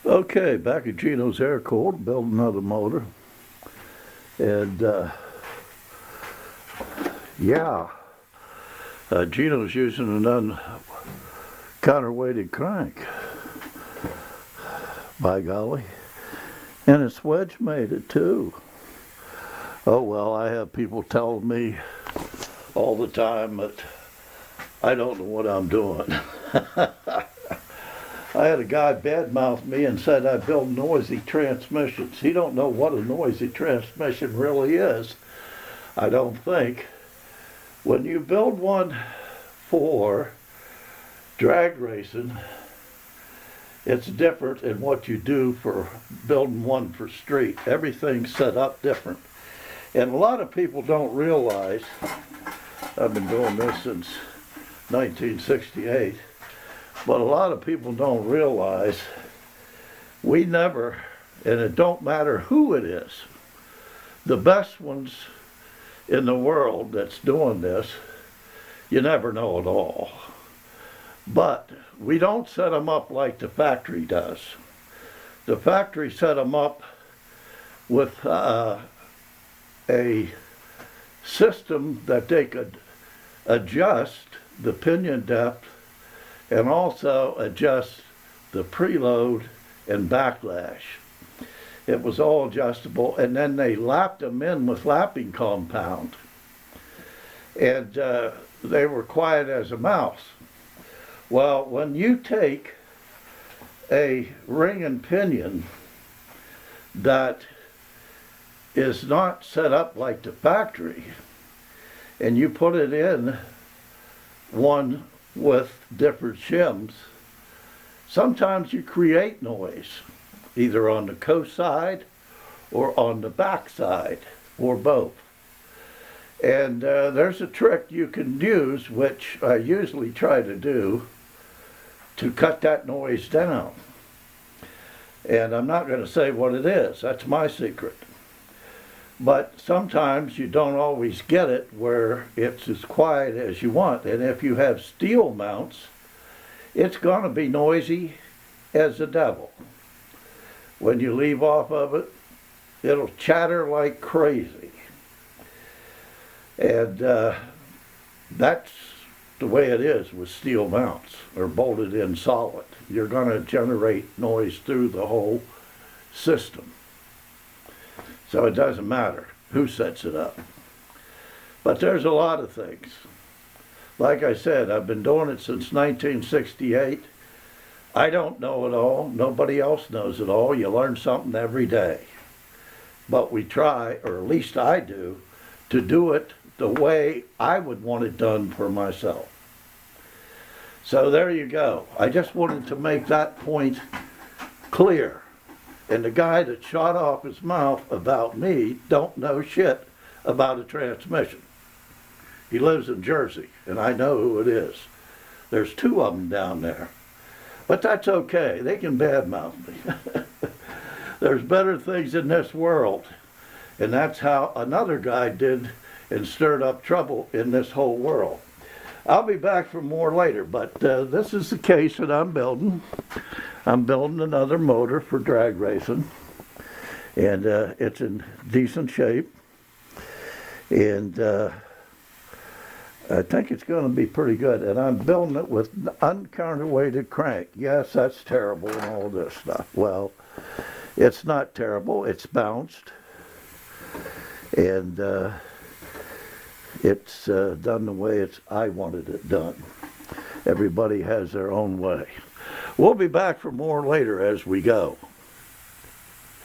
Okay, back at Geno's Air Court, building another motor. And yeah, Geno's using an counterweighted crank, by golly. And it's wedge mated too. Oh well, I have people telling me all the time that I don't know what I'm doing. I had a guy badmouth me and said I build noisy transmissions. He don't know what a noisy transmission really is, I don't think. When you build one for drag racing, it's different than what you do for building one for street. Everything's set up different. And a lot of people don't realize, I've been doing this since 1968, but a lot of people don't realize we never, and it don't matter who it is, the best ones in the world that's doing this, you never know at all. But we don't set them up like the factory does. The factory set them up with a system that they could adjust the pinion depth and also adjust the preload and backlash. It was all adjustable, and then they lapped them in with lapping compound. And they were quiet as a mouse. Well, when you take a ring and pinion that is not set up like the factory, and you put it in one with different shims, sometimes you create noise, either on the coast side or on the back side, or both. And there's a trick you can use, which I usually try to do, to cut that noise down. And I'm not going to say what it is, that's my secret. But sometimes you don't always get it where it's as quiet as you want. And if you have steel mounts, it's going to be noisy as the devil. When you leave off of it, it'll chatter like crazy. And that's the way it is with steel mounts, or bolted in solid. You're going to generate noise through the whole system. So it doesn't matter who sets it up. But there's a lot of things. Like I said, I've been doing it since 1968. I don't know it all. Nobody else knows it all. You learn something every day. But we try, or at least I do it the way I would want it done for myself. So there you go. I just wanted to make that point clear. And the guy that shot off his mouth about me don't know shit about a transmission. He lives in Jersey, and I know who it is. There's two of them down there. But that's okay. They can badmouth me. There's better things in this world. And that's how another guy did and stirred up trouble in this whole world. I'll be back for more later, but this is the case that I'm building. I'm building another motor for drag racing, and it's in decent shape, and I think it's going to be pretty good. And I'm building it with uncounterweighted crank. Yes, that's terrible and all this stuff. Well, it's not terrible. It's bounced, and it's done the way I wanted it done. Everybody has their own way. We'll be back for more later as we go.